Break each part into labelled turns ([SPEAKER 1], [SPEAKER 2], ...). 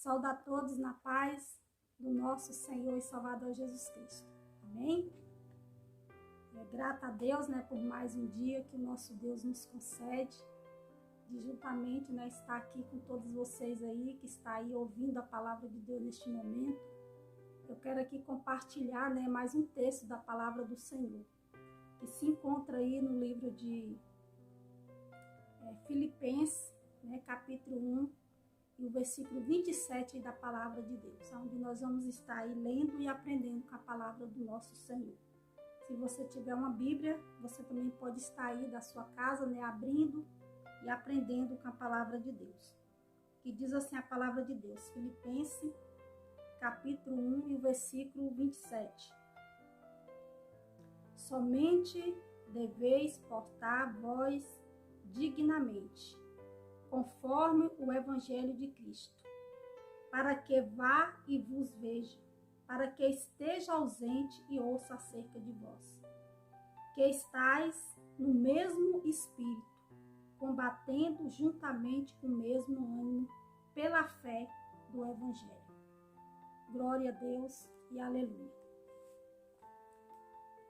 [SPEAKER 1] Saúdo a todos na paz do nosso Senhor e Salvador Jesus Cristo. Amém? Grata a Deus, por mais um dia que o nosso Deus nos concede, de juntamente, estar aqui com todos vocês aí, que está aí ouvindo a palavra de Deus neste momento. Eu quero aqui compartilhar, mais um texto da palavra do Senhor, que se encontra aí no livro de Filipenses, capítulo 1, e o versículo 27 da palavra de Deus, onde nós vamos estar aí lendo e aprendendo com a palavra do nosso Senhor. Se você tiver uma Bíblia, você também pode estar aí da sua casa, abrindo e aprendendo com a palavra de Deus. Que diz assim a palavra de Deus, Filipenses, capítulo 1 e o versículo 27. Somente deveis portar vós dignamente, conforme o Evangelho de Cristo, para que vá e vos veja, para que esteja ausente e ouça acerca de vós, que estáis no mesmo espírito, combatendo juntamente com o mesmo ânimo, pela fé do Evangelho. Glória a Deus e aleluia.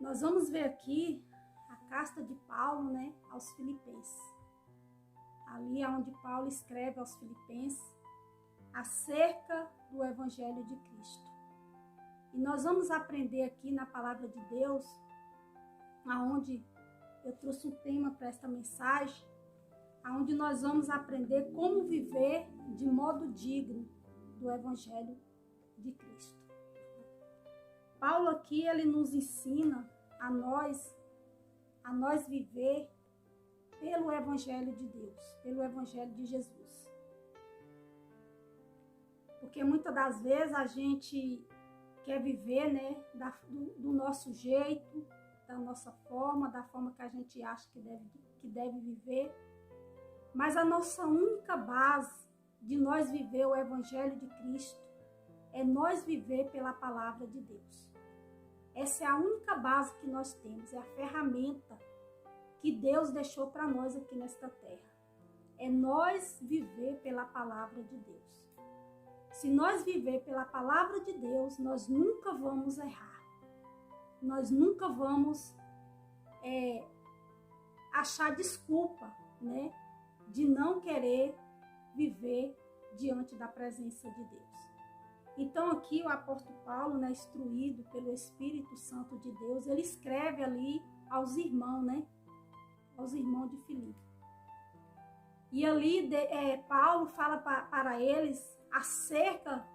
[SPEAKER 1] Nós vamos ver aqui a carta de Paulo, aos Filipenses. Ali é onde Paulo escreve aos Filipenses acerca do Evangelho de Cristo. E nós vamos aprender aqui na palavra de Deus, aonde eu trouxe um tema para esta mensagem, aonde nós vamos aprender como viver de modo digno do Evangelho de Cristo. Paulo aqui, ele nos ensina a nós viver pelo Evangelho de Deus, pelo Evangelho de Jesus. Porque muitas das vezes a gente quer viver, do nosso jeito, da nossa forma, da forma que a gente acha que deve viver. Mas a nossa única base de nós viver o Evangelho de Cristo é nós viver pela palavra de Deus. Essa é a única base que nós temos, é a ferramenta que Deus deixou para nós aqui nesta terra. É nós viver pela palavra de Deus. Se nós viver pela palavra de Deus, nós nunca vamos errar. Nós nunca vamos achar desculpa, de não querer viver diante da presença de Deus. Então aqui o apóstolo Paulo, instruído pelo Espírito Santo de Deus, ele escreve ali aos irmãos, aos irmãos de Filipe. E ali Paulo fala para eles acerca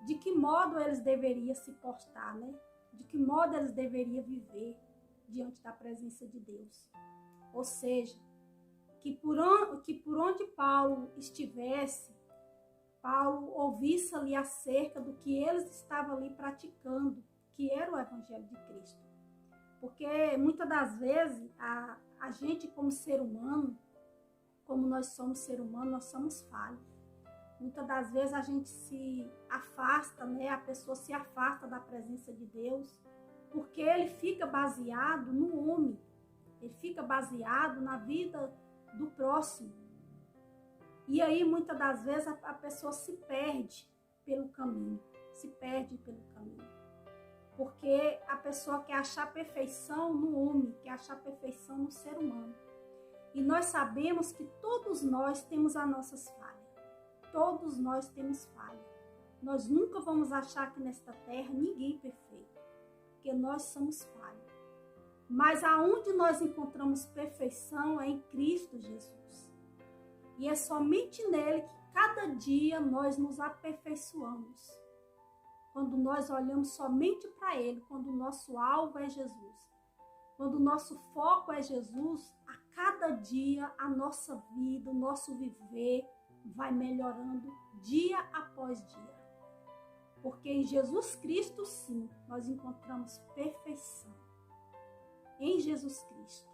[SPEAKER 1] de que modo eles deveriam se portar, de que modo eles deveriam viver diante da presença de Deus. Ou seja, que por onde Paulo estivesse, Paulo ouvisse ali acerca do que eles estavam ali praticando, que era o Evangelho de Cristo. Porque muitas das vezes a gente como ser humano, como nós somos ser humano, nós somos falhos. Muitas das vezes a gente se afasta, a pessoa se afasta da presença de Deus, porque ele fica baseado no homem, ele fica baseado na vida do próximo. E aí muitas das vezes a pessoa se perde pelo caminho, porque a pessoa quer achar perfeição no homem, quer achar perfeição no ser humano. E nós sabemos que todos nós temos as nossas falhas. Todos nós temos falha. Nós nunca vamos achar que nesta terra ninguém é perfeito, porque nós somos falhos. Mas aonde nós encontramos perfeição é em Cristo Jesus. E é somente nele que cada dia nós nos aperfeiçoamos. Quando nós olhamos somente para ele, quando o nosso alvo é Jesus, quando o nosso foco é Jesus, a cada dia a nossa vida, o nosso viver vai melhorando dia após dia. Porque em Jesus Cristo, sim, nós encontramos perfeição. Em Jesus Cristo.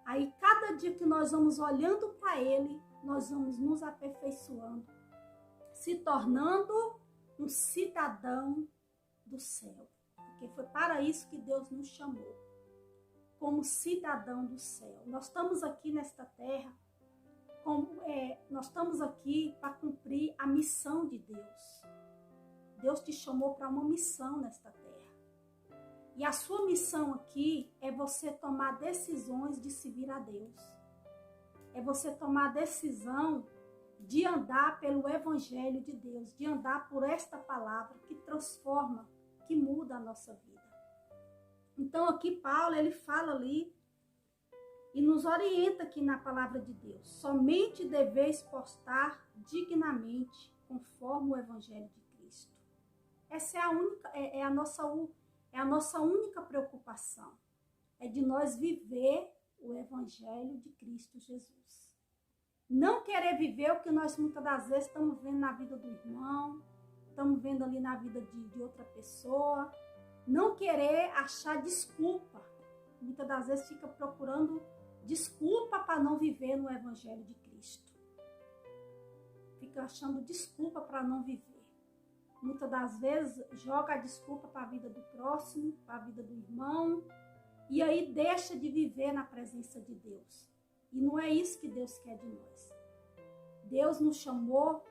[SPEAKER 1] Aí, cada dia que nós vamos olhando para ele, nós vamos nos aperfeiçoando, se tornando um cidadão do céu. Porque foi para isso que Deus nos chamou, como cidadão do céu. Nós estamos aqui nesta terra, nós estamos aqui para cumprir a missão de Deus. Deus te chamou para uma missão nesta terra. E a sua missão aqui é você tomar decisões de servir a Deus. É você tomar a decisão de andar pelo Evangelho de Deus, de andar por esta palavra que transforma, que muda a nossa vida. Então aqui Paulo, ele fala ali e nos orienta aqui na palavra de Deus. Somente deveis postar dignamente conforme o Evangelho de Cristo. Essa é a nossa única preocupação. É de nós viver o Evangelho de Cristo Jesus. Não querer viver o que nós muitas das vezes estamos vendo na vida do irmão, estamos vendo ali na vida de outra pessoa. Não querer achar desculpa. Muitas das vezes fica procurando desculpa para não viver no Evangelho de Cristo. Fica achando desculpa para não viver. Muitas das vezes joga a desculpa para a vida do próximo, para a vida do irmão, e aí deixa de viver na presença de Deus. E não é isso que Deus quer de nós. Deus nos chamou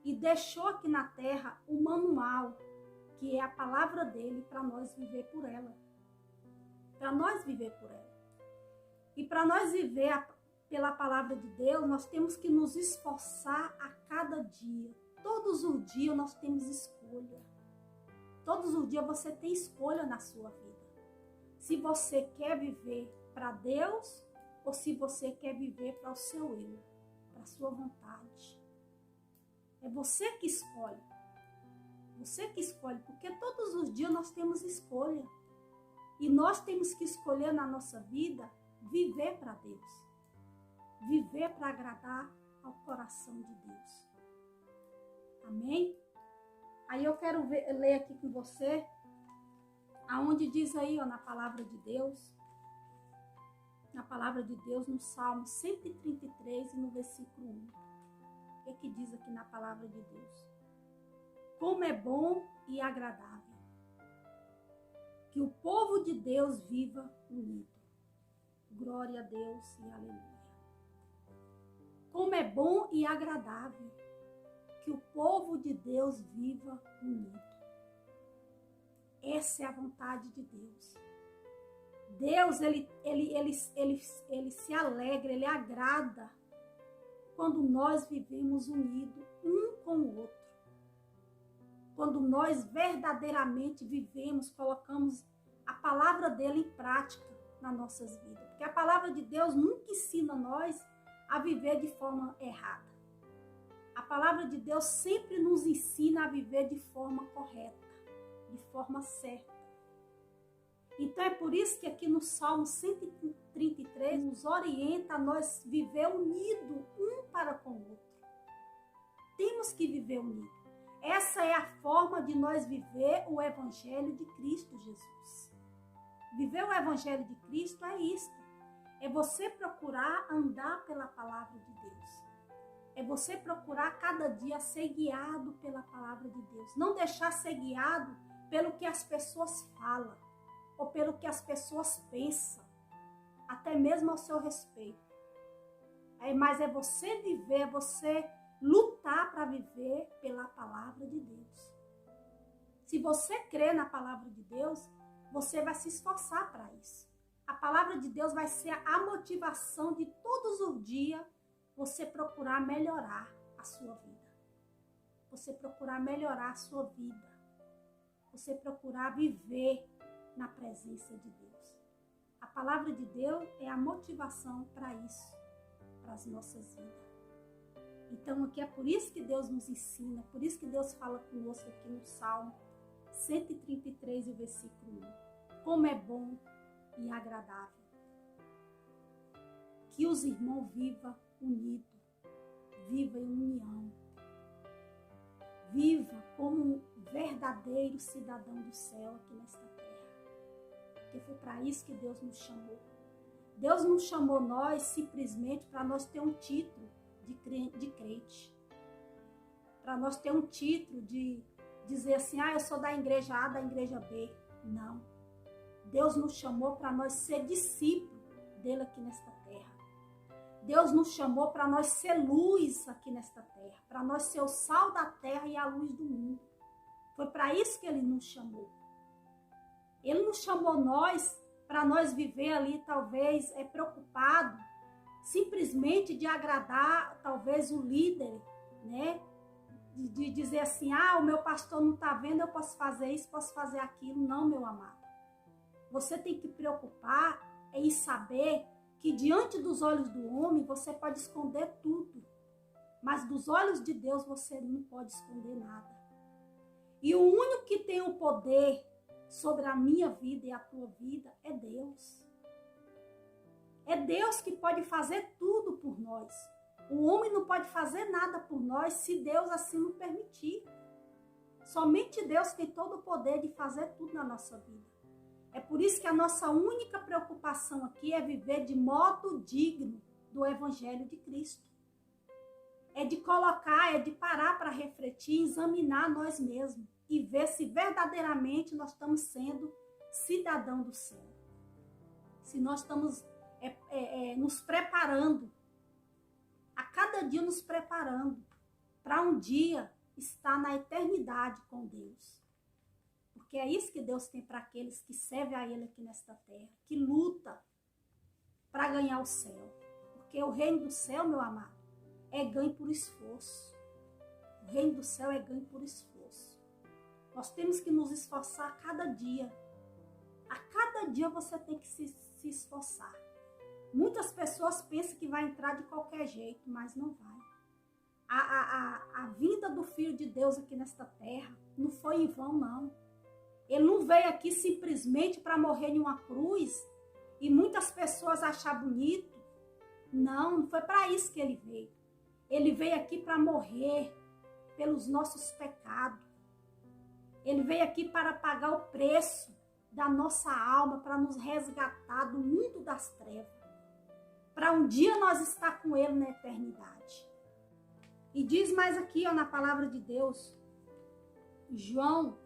[SPEAKER 1] e deixou aqui na terra um manual, que é a palavra dele, para nós viver por ela. Para nós viver por ela. E para nós viver pela palavra de Deus, nós temos que nos esforçar a cada dia. Todos os dias nós temos escolha. Todos os dias você tem escolha na sua vida. Se você quer viver para Deus ou se você quer viver para o seu eu, para a sua vontade. É você que escolhe. Você que escolhe, porque todos os dias nós temos escolha. E nós temos que escolher na nossa vida viver para Deus. Viver para agradar ao coração de Deus. Amém? Aí eu quero ler aqui com você, aonde diz aí, ó, na palavra de Deus, no Salmo 133 e no versículo 1. O que é que diz aqui na palavra de Deus? Como é bom e agradável que o povo de Deus viva unido. Glória a Deus e aleluia. Como é bom e agradável que o povo de Deus viva unido. Essa é a vontade de Deus. Deus, ele se alegra, ele agrada quando nós vivemos unidos um com o outro. Quando nós verdadeiramente vivemos, colocamos a palavra dele em prática nas nossas vidas. Porque a palavra de Deus nunca ensina nós a viver de forma errada. A palavra de Deus sempre nos ensina a viver de forma correta, de forma certa. Então é por isso que aqui no Salmo 133 nos orienta a nós viver unido um para com o outro. Temos que viver unido. Essa é a forma de nós viver o Evangelho de Cristo Jesus. Viver o Evangelho de Cristo é isto. É você procurar andar pela palavra de Deus. É você procurar cada dia ser guiado pela palavra de Deus. Não deixar ser guiado pelo que as pessoas falam ou pelo que as pessoas pensam, até mesmo ao seu respeito. Mas é você viver, é você lutar para viver pela palavra de Deus. Se você crê na palavra de Deus, você vai se esforçar para isso. A palavra de Deus vai ser a motivação de todos os dias você procurar melhorar a sua vida. Você procurar melhorar a sua vida. Você procurar viver na presença de Deus. A palavra de Deus é a motivação para isso, para as nossas vidas. Então aqui é por isso que Deus nos ensina, por isso que Deus fala conosco aqui no Salmo 133, o versículo 1. Como é bom e agradável que os irmãos vivam unidos, vivam em união, viva como um verdadeiro cidadão do céu aqui nesta terra. Porque foi para isso que Deus nos chamou. Deus não chamou nós simplesmente para nós ter um título de crente. Para nós ter um título de dizer assim, eu sou da igreja A, da igreja B. Não. Deus nos chamou para nós ser discípulos dele aqui nesta terra. Deus nos chamou para nós ser luz aqui nesta terra. Para nós ser o sal da terra e a luz do mundo. Foi para isso que ele nos chamou. Ele nos chamou nós para nós viver ali, talvez, preocupado, simplesmente de agradar, talvez, o líder, né? De dizer assim, o meu pastor não está vendo, eu posso fazer isso, posso fazer aquilo. Não, meu amado. Você tem que preocupar e saber que diante dos olhos do homem, você pode esconder tudo. Mas dos olhos de Deus, você não pode esconder nada. E o único que tem o poder sobre a minha vida e a tua vida é Deus. É Deus que pode fazer tudo por nós. O homem não pode fazer nada por nós se Deus assim não permitir. Somente Deus tem todo o poder de fazer tudo na nossa vida. É por isso que a nossa única preocupação aqui é viver de modo digno do Evangelho de Cristo. É de colocar, é de parar para refletir, examinar nós mesmos e ver se verdadeiramente nós estamos sendo cidadão do céu. Se nós estamos nos preparando, a cada dia nos preparando para um dia estar na eternidade com Deus. Porque é isso que Deus tem para aqueles que servem a Ele aqui nesta terra, que luta para ganhar o céu. Porque o reino do céu, meu amado, é ganho por esforço. O reino do céu é ganho por esforço. Nós temos que nos esforçar a cada dia. A cada dia você tem que se esforçar. Muitas pessoas pensam que vai entrar de qualquer jeito, mas não vai. A vinda do Filho de Deus aqui nesta terra não foi em vão, não. Ele não veio aqui simplesmente para morrer em uma cruz e muitas pessoas achar bonito. Não foi para isso que ele veio. Ele veio aqui para morrer pelos nossos pecados. Ele veio aqui para pagar o preço da nossa alma, para nos resgatar do mundo das trevas. Para um dia nós estar com ele na eternidade. E diz mais aqui, na palavra de Deus, João,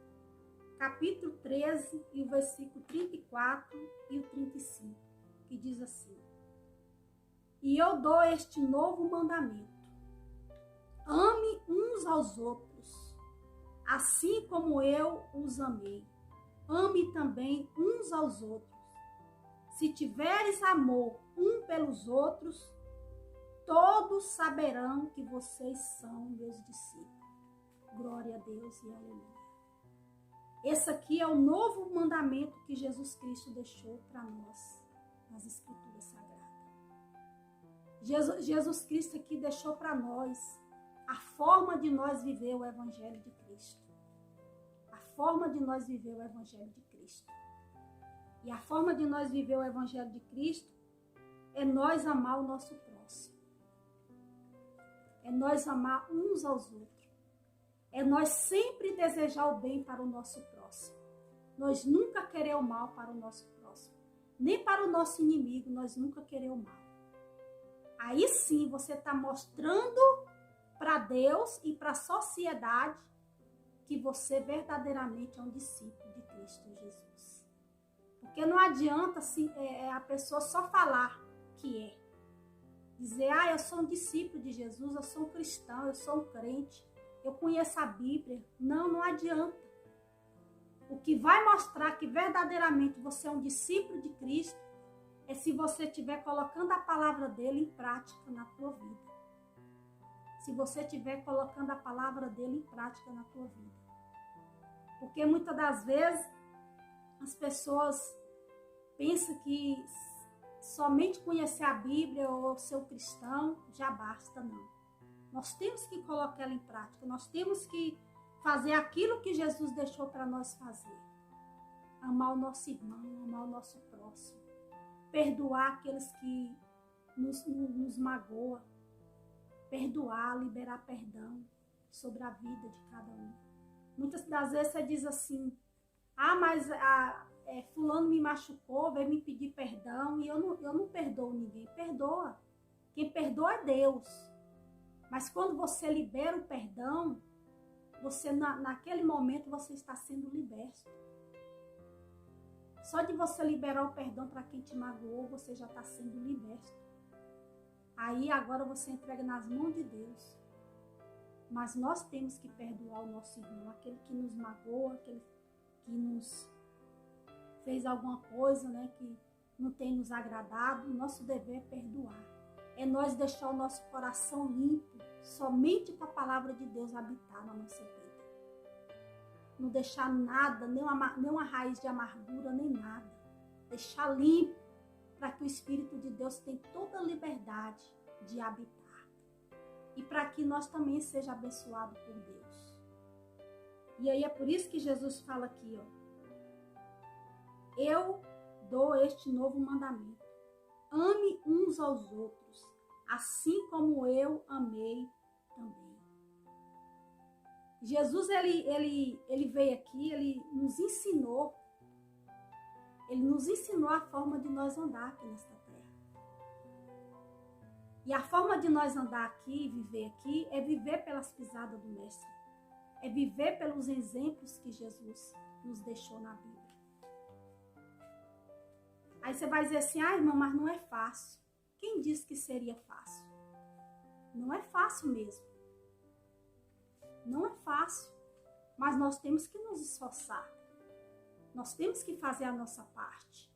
[SPEAKER 1] capítulo 13, e o versículo 34 e o 35, que diz assim: E eu dou este novo mandamento: ame uns aos outros, assim como eu os amei. Ame também uns aos outros. Se tiveres amor um pelos outros, todos saberão que vocês são meus discípulos. Glória a Deus e aleluia. Esse aqui é o novo mandamento que Jesus Cristo deixou para nós nas Escrituras Sagradas. Jesus Cristo aqui deixou para nós a forma de nós viver o Evangelho de Cristo. A forma de nós viver o Evangelho de Cristo. E a forma de nós viver o Evangelho de Cristo é nós amar o nosso próximo. É nós amar uns aos outros. É nós sempre desejar o bem para o nosso próximo. Nós nunca querer o mal para o nosso próximo. Nem para o nosso inimigo, nós nunca querer o mal. Aí sim você está mostrando para Deus e para a sociedade que você verdadeiramente é um discípulo de Cristo Jesus. Porque não adianta a pessoa só falar que é. Dizer, eu sou um discípulo de Jesus, eu sou um cristão, eu sou um crente, eu conheço a Bíblia. Não adianta. O que vai mostrar que verdadeiramente você é um discípulo de Cristo é se você estiver colocando a palavra dele em prática na tua vida. Se você estiver colocando a palavra dele em prática na tua vida. Porque muitas das vezes as pessoas pensam que somente conhecer a Bíblia ou ser um cristão já basta, não. Nós temos que colocar ela em prática, nós temos que fazer aquilo que Jesus deixou para nós fazer. Amar o nosso irmão, amar o nosso próximo. Perdoar aqueles que nos magoam. Perdoar, liberar perdão sobre a vida de cada um. Muitas das vezes você diz assim, mas fulano me machucou, veio me pedir perdão e eu não perdoo ninguém. Perdoa. Quem perdoa é Deus. Mas quando você libera o perdão, você naquele momento você está sendo liberto. Só de você liberar o perdão para quem te magoou, você já está sendo liberto. Aí agora você entrega nas mãos de Deus. Mas nós temos que perdoar o nosso irmão, aquele que nos magoa, aquele que nos fez alguma coisa, né, que não tem nos agradado. Nosso dever é perdoar. É nós deixar o nosso coração limpo, somente com a palavra de Deus habitar na nossa vida. Não deixar nada, nem uma raiz de amargura, nem nada. Deixar limpo, para que o Espírito de Deus tenha toda a liberdade de habitar. E para que nós também seja abençoado por Deus. E aí é por isso que Jesus fala aqui, ó. Eu dou este novo mandamento. Ame uns aos outros, assim como eu amei também. Jesus, ele veio aqui, ele nos ensinou a forma de nós andar aqui nesta terra. E a forma de nós andar aqui, viver aqui, é viver pelas pisadas do Mestre. É viver pelos exemplos que Jesus nos deixou na Bíblia. Aí você vai dizer assim, irmão, mas não é fácil. Quem disse que seria fácil? Não é fácil mesmo. Não é fácil. Mas nós temos que nos esforçar. Nós temos que fazer a nossa parte.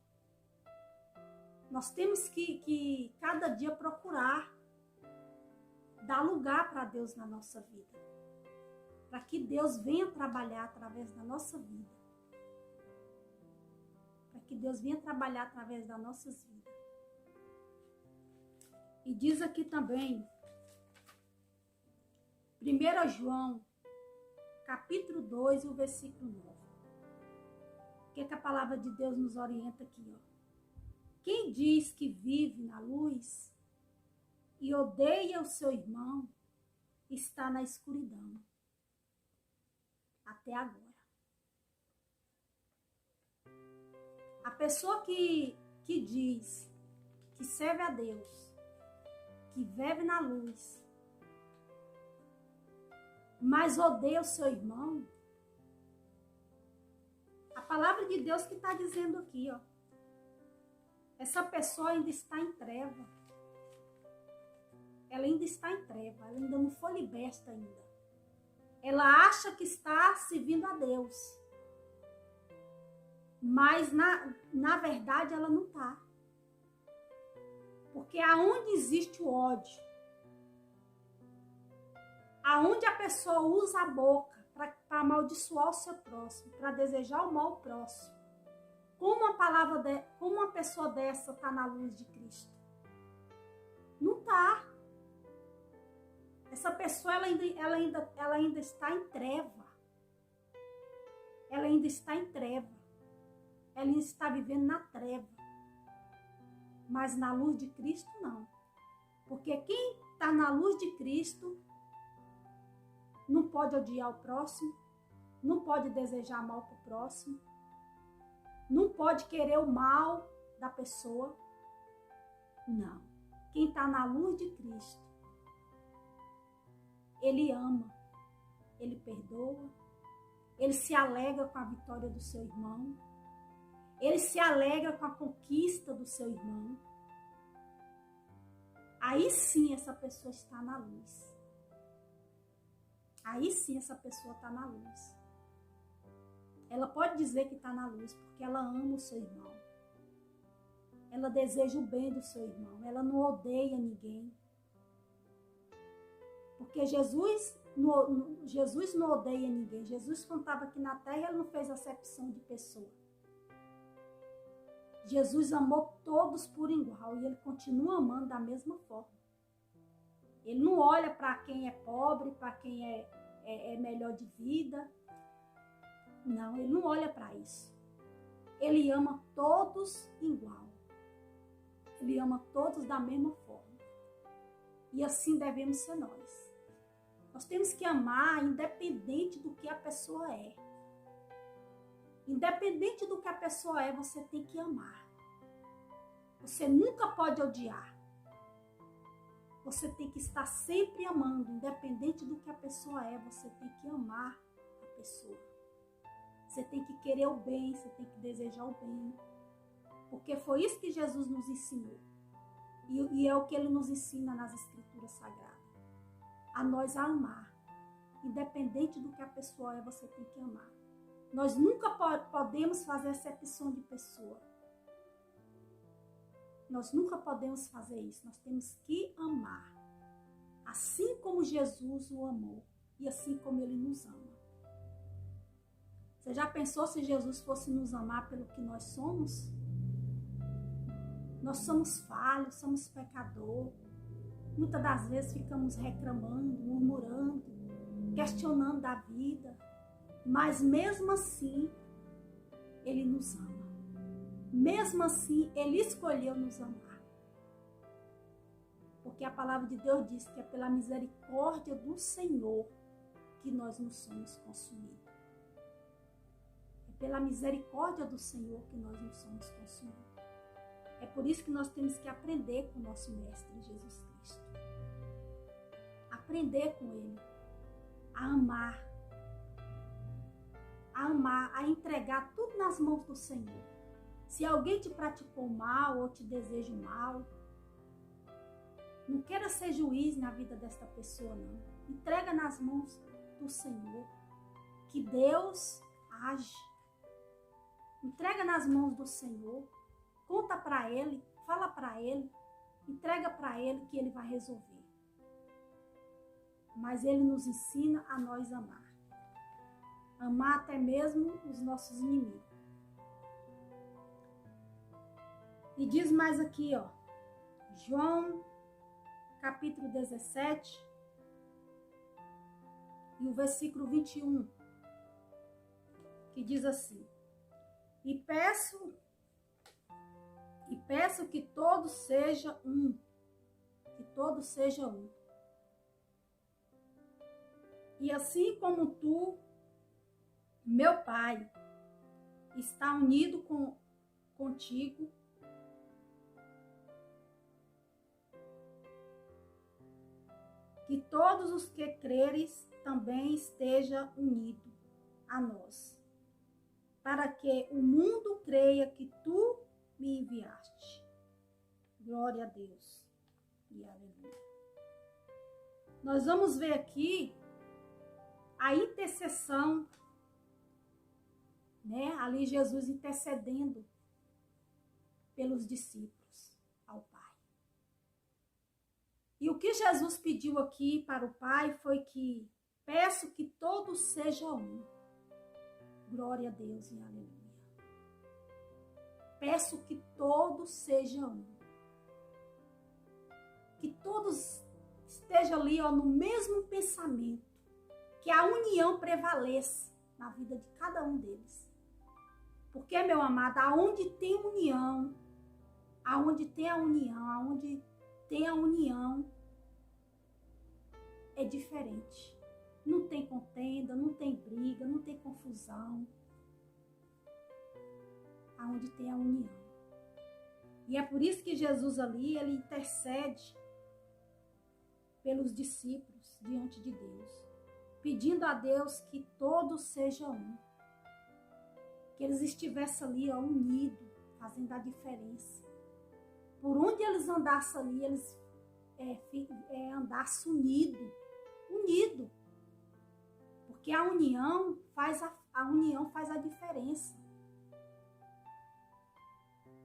[SPEAKER 1] Nós temos que cada dia procurar dar lugar para Deus na nossa vida. Para que Deus venha trabalhar através da nossa vida. Para que Deus venha trabalhar através das nossas vidas. E diz aqui também, 1 João, capítulo 2, o versículo 9. O que a palavra de Deus nos orienta aqui, ó? Quem diz que vive na luz e odeia o seu irmão, está na escuridão. Até agora. A pessoa que diz que serve a Deus, que vive na luz, mas odeia o seu irmão, a palavra de Deus que está dizendo aqui, ó, essa pessoa ainda está em treva. Ela ainda está em treva, ela ainda não foi liberta ainda. Ela acha que está servindo a Deus. Mas, na verdade, ela não está. Porque aonde existe o ódio, aonde a pessoa usa a boca para amaldiçoar o seu próximo, para desejar o mal ao próximo, como uma pessoa dessa está na luz de Cristo? Não está. Essa pessoa ela ainda está em treva. Ela ainda está em treva. Ela ainda está vivendo na treva. Mas na luz de Cristo, não. Porque quem está na luz de Cristo não pode odiar o próximo, não pode desejar mal para o próximo, não pode querer o mal da pessoa. Não. Quem está na luz de Cristo, ele ama, ele perdoa, ele se alegra com a vitória do seu irmão, ele se alegra com a conquista do seu irmão. Aí sim essa pessoa está na luz. Aí sim essa pessoa está na luz. Ela pode dizer que está na luz porque ela ama o seu irmão. Ela deseja o bem do seu irmão. Ela não odeia ninguém. Porque Jesus não odeia ninguém. Jesus, quando estava aqui na terra, ele não fez acepção de pessoa. Jesus amou todos por igual e ele continua amando da mesma forma. Ele não olha para quem é pobre, para quem é melhor de vida. Não, ele não olha para isso. Ele ama todos igual. Ele ama todos da mesma forma. E assim devemos ser nós. Nós temos que amar independente do que a pessoa é. Independente do que a pessoa é, você tem que amar. Você nunca pode odiar. Você tem que estar sempre amando, independente do que a pessoa é, você tem que amar a pessoa. Você tem que querer o bem, você tem que desejar o bem. Porque foi isso que Jesus nos ensinou. E é o que ele nos ensina nas Escrituras Sagradas. A nós amar. Independente do que a pessoa é, você tem que amar. Nós nunca podemos fazer acepção de pessoa. Nós nunca podemos fazer isso. Nós temos que amar. Assim como Jesus o amou. E assim como ele nos ama. Você já pensou se Jesus fosse nos amar pelo que nós somos? Nós somos falhos, somos pecadores. Muitas das vezes ficamos reclamando, murmurando, questionando a vida. Mas mesmo assim, ele nos ama. Mesmo assim, ele escolheu nos amar. Porque a palavra de Deus diz que é pela misericórdia do Senhor que nós não somos consumidos. É pela misericórdia do Senhor que nós não somos consumidos. É por isso que nós temos que aprender com o nosso Mestre Jesus Cristo. Aprender com ele. A amar. A amar, a entregar tudo nas mãos do Senhor. Se alguém te praticou mal ou te deseja mal, não queira ser juiz na vida desta pessoa, não. Entrega nas mãos do Senhor, que Deus age. Entrega nas mãos do Senhor, conta para ele, fala para ele, entrega para ele que ele vai resolver. Mas ele nos ensina a nós amar. Amar até mesmo os nossos inimigos. E diz mais aqui, ó, João, capítulo 17, e o versículo 21, que diz assim: E peço que todos sejam um, que todos sejam um. E assim como tu, meu Pai, está unido contigo, que todos os que creres também estejam unidos a nós, para que o mundo creia que tu me enviaste. Glória a Deus e aleluia. Nós vamos ver aqui a intercessão, né? Ali Jesus intercedendo pelos discípulos ao Pai. E o que Jesus pediu aqui para o Pai foi que peço que todos sejam um. Glória a Deus e aleluia. Peço que todos sejam um. Que todos estejam ali, ó, no mesmo pensamento. Que a união prevaleça na vida de cada um deles. Porque, meu amado, aonde tem união, é diferente. Não tem contenda, não tem briga, não tem confusão. Aonde tem a união. E é por isso que Jesus ali, ele intercede pelos discípulos diante de Deus, pedindo a Deus que todos sejam um. Que eles estivessem ali, ó, unidos, fazendo a diferença. Por onde eles andassem ali, eles andassem unidos. Porque a união faz a diferença.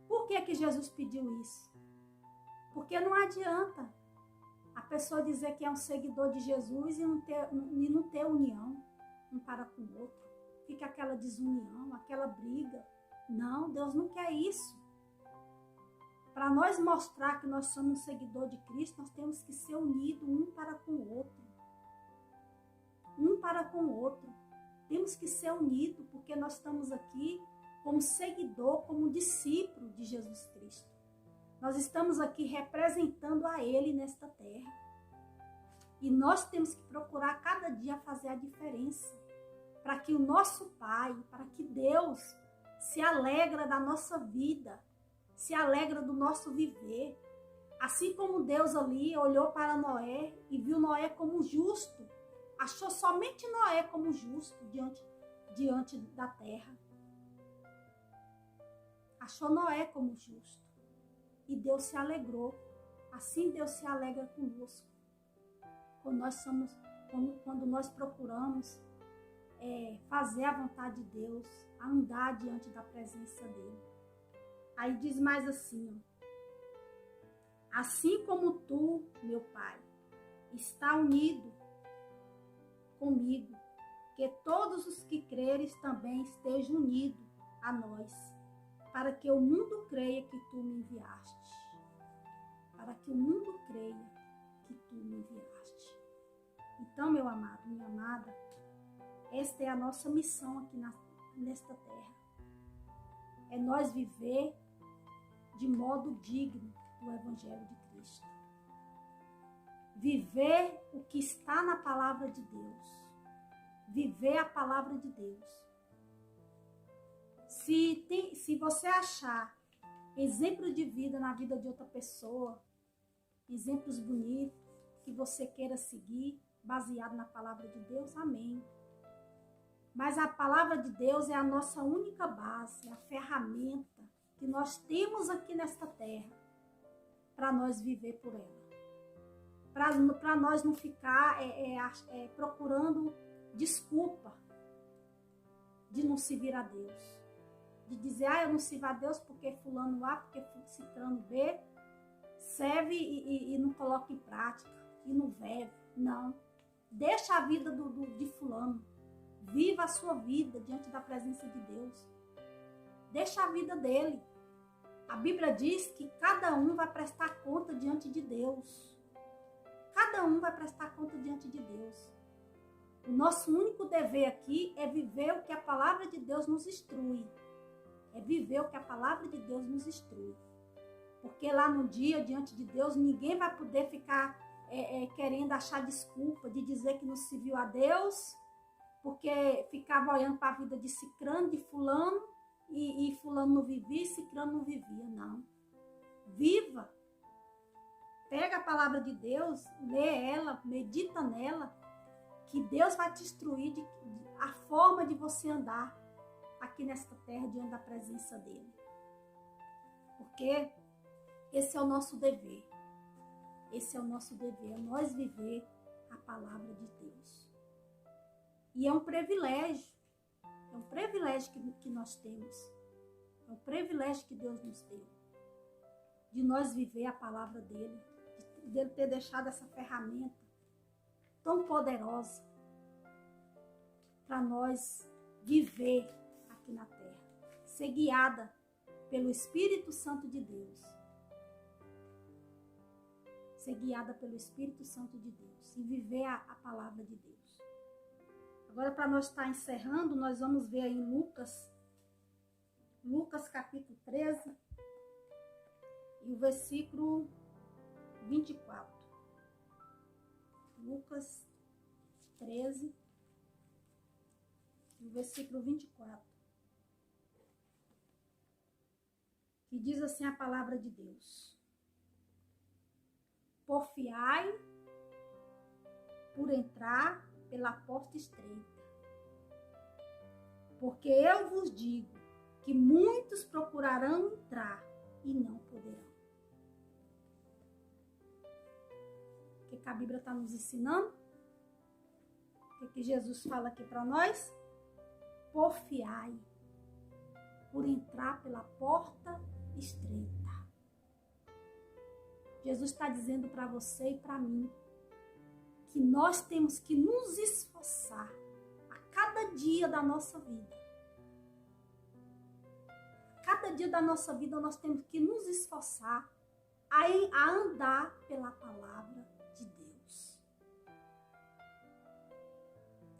[SPEAKER 1] Por que Jesus pediu isso? Porque não adianta a pessoa dizer que é um seguidor de Jesus e não ter união um para com o outro. Fica aquela desunião, aquela briga. Não, Deus não quer isso. Para nós mostrar que nós somos um seguidor de Cristo, nós temos que ser unidos um para com o outro. Um para com o outro. Temos que ser unidos, porque nós estamos aqui como seguidor, como discípulo de Jesus Cristo. Nós estamos aqui representando a Ele nesta terra. E nós temos que procurar cada dia fazer a diferença. Para que o nosso Pai, para que Deus se alegra da nossa vida, se alegra do nosso viver. Assim como Deus ali olhou para Noé e viu Noé como justo, achou somente Noé como justo diante da terra. Achou Noé como justo. E Deus se alegrou. Assim Deus se alegra conosco. Quando nós somos quando nós procuramos fazer a vontade de Deus, andar diante da presença dele. Aí diz mais assim, ó, assim como tu, meu Pai, está unido comigo, que todos os que creres também estejam unidos a nós, para que o mundo creia que tu me enviaste. Para que o mundo creia que tu me enviaste. Então, meu amado, minha amada, esta é a nossa missão aqui nesta terra. É nós viver de modo digno do Evangelho de Cristo. Viver o que está na palavra de Deus. Viver a palavra de Deus. Se você achar exemplo de vida na vida de outra pessoa, exemplos bonitos que você queira seguir, baseado na palavra de Deus, amém. Mas a palavra de Deus é a nossa única base, é a ferramenta que nós temos aqui nesta terra para nós viver por ela. Para nós não ficar procurando desculpa de não servir a Deus. De dizer, eu não sirvo a Deus porque fulano A, porque ciclano B, serve e não coloca em prática, e não vive. Não. Deixa a vida de fulano. Viva a sua vida diante da presença de Deus. Deixa a vida dele. A Bíblia diz que cada um vai prestar conta diante de Deus. Cada um vai prestar conta diante de Deus. O nosso único dever aqui é viver o que a palavra de Deus nos instrui. É viver o que a palavra de Deus nos instrui. Porque lá no dia, diante de Deus, ninguém vai poder ficar querendo achar desculpa de dizer que não serviu a Deus, porque ficava olhando para a vida de cicrano, de fulano, e fulano não vivia, e cicrano não vivia. Não. Viva! Pega a palavra de Deus, lê ela, medita nela, que Deus vai te instruir a forma de você andar aqui nesta terra, diante da presença dele. Porque esse é o nosso dever. Esse é o nosso dever, nós viver a palavra de Deus. E é um privilégio que nós temos. É um privilégio que Deus nos deu. De nós viver a palavra dele, de ele ter deixado essa ferramenta tão poderosa para nós viver aqui na terra, ser guiada pelo Espírito Santo de Deus. Ser guiada pelo Espírito Santo de Deus e viver a palavra de Deus. Agora, para nós estar encerrando, nós vamos ver aí Lucas capítulo 13 e o versículo 24. Lucas 13 e o versículo 24. Que diz assim a palavra de Deus: porfiai por entrar pela porta estreita, porque eu vos digo que muitos procurarão entrar e não poderão. O que a Bíblia está nos ensinando? O que Jesus fala aqui para nós? Porfiai por entrar pela porta estreita. Jesus está dizendo para você e para mim que nós temos que nos esforçar a cada dia da nossa vida. Cada dia da nossa vida nós temos que nos esforçar a andar pela palavra de Deus.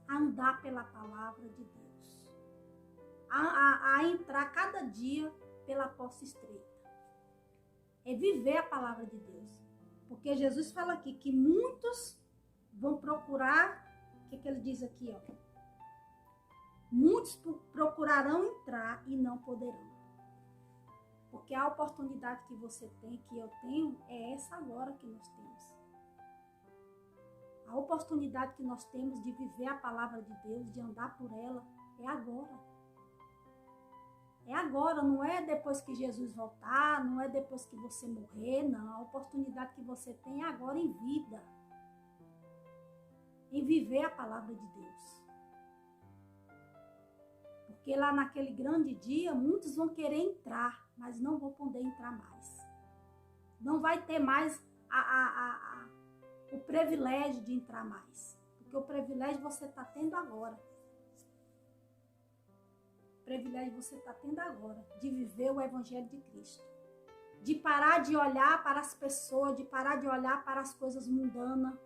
[SPEAKER 1] A andar pela palavra de Deus. A entrar cada dia pela porta estreita. É viver a palavra de Deus. Porque Jesus fala aqui que muitos vão procurar, o que ele diz aqui, ó? Muitos procurarão entrar e não poderão. Porque a oportunidade que você tem, que eu tenho, é essa agora que nós temos. A oportunidade que nós temos de viver a palavra de Deus, de andar por ela, é agora. É agora, não é depois que Jesus voltar, não é depois que você morrer, não. A oportunidade que você tem é agora em vida. em viver a palavra de Deus. Porque lá naquele grande dia, muitos vão querer entrar, mas não vão poder entrar mais. Não vai ter mais o privilégio de entrar mais. Porque o privilégio você está tendo agora. O privilégio você está tendo agora de viver o Evangelho de Cristo. De parar de olhar para as pessoas, de parar de olhar para as coisas mundanas.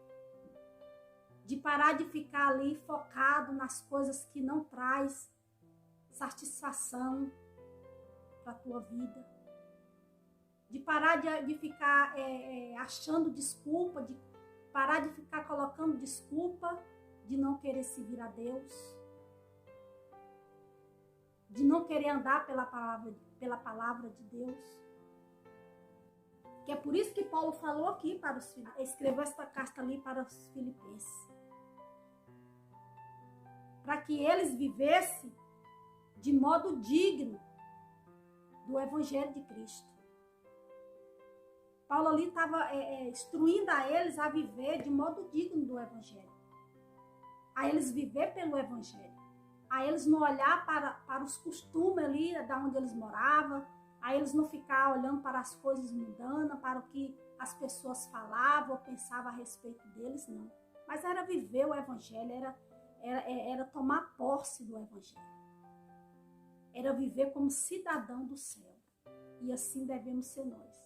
[SPEAKER 1] De parar de ficar ali focado nas coisas que não traz satisfação para a tua vida. De parar de ficar achando desculpa, de parar de ficar colocando desculpa de não querer seguir a Deus, de não querer andar pela palavra de Deus. Que é por isso que Paulo falou aqui para os escreveu esta carta ali para os filipenses. Para que eles vivessem de modo digno do Evangelho de Cristo. Paulo ali estava instruindo a eles a viver de modo digno do Evangelho. A eles viver pelo Evangelho. A eles não olhar para os costumes ali da onde eles moravam. A eles não ficar olhando para as coisas mundanas, para o que as pessoas falavam ou pensavam a respeito deles, não. Mas era viver o Evangelho, era tomar posse do Evangelho. Era viver como cidadão do céu. E assim devemos ser nós.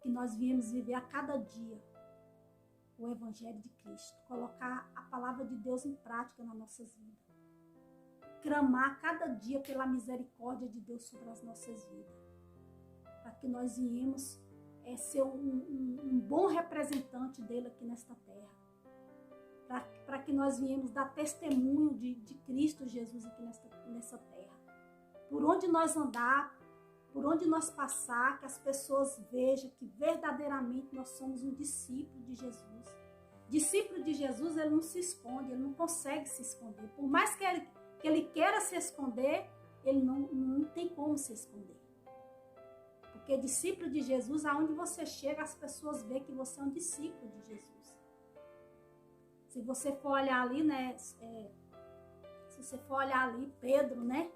[SPEAKER 1] Que nós viemos viver a cada dia o Evangelho de Cristo. Colocar a palavra de Deus em prática nas nossas vidas. Clamar cada dia pela misericórdia de Deus sobre as nossas vidas. Para que nós viemos ser um bom representante dele aqui nesta terra. Para que nós viemos dar testemunho de Cristo Jesus aqui nessa terra. Por onde nós andar, por onde nós passar, que as pessoas vejam que verdadeiramente nós somos um discípulo de Jesus. Discípulo de Jesus, ele não se esconde, ele não consegue se esconder. Por mais que ele queira se esconder, ele não tem como se esconder. Porque discípulo de Jesus, aonde você chega, as pessoas veem que você é um discípulo de Jesus. Se você for olhar ali, né? Se você for olhar ali, Pedro, né?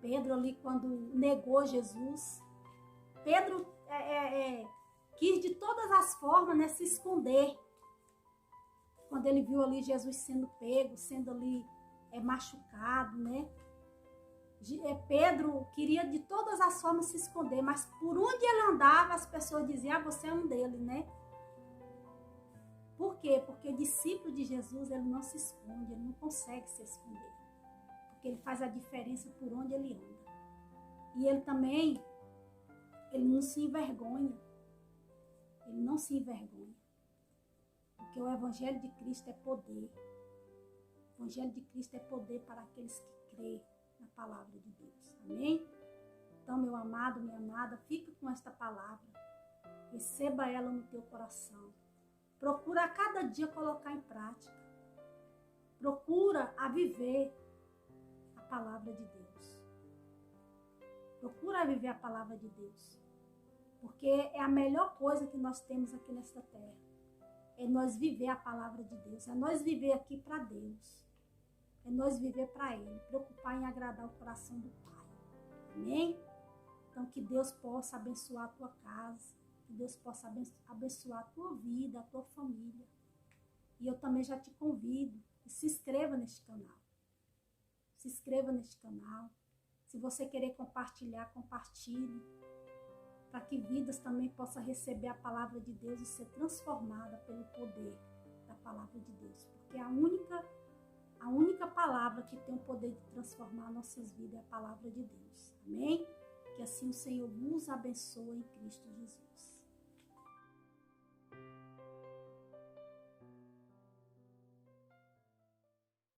[SPEAKER 1] Pedro ali quando negou Jesus. Pedro quis de todas as formas, né, se esconder. Quando ele viu ali Jesus sendo pego, sendo ali machucado, né? Pedro queria de todas as formas se esconder, mas por onde ele andava, as pessoas diziam, você é um deles, né? Por quê? Porque discípulo de Jesus, ele não se esconde, ele não consegue se esconder. Porque ele faz a diferença por onde ele anda. E ele também, ele não se envergonha. Ele não se envergonha. Porque o Evangelho de Cristo é poder. O Evangelho de Cristo é poder para aqueles que crêem na palavra de Deus. Amém? Então, meu amado, minha amada, fica com esta palavra. Receba ela no teu coração. Procura a cada dia colocar em prática. Procura a viver a palavra de Deus. Procura viver a palavra de Deus. Porque é a melhor coisa que nós temos aqui nesta terra. É nós viver a palavra de Deus. É nós viver aqui para Deus. É nós viver para Ele. Preocupar em agradar o coração do Pai. Amém? Então que Deus possa abençoar a tua casa. Que Deus possa abençoar a tua vida, a tua família. E eu também já te convido. Se inscreva neste canal. Se inscreva neste canal. Se você querer compartilhar, compartilhe. Para que vidas também possam receber a palavra de Deus e ser transformada pelo poder da palavra de Deus. Porque a única palavra que tem o poder de transformar nossas vidas é a palavra de Deus. Amém? Que assim o Senhor vos abençoe em Cristo Jesus.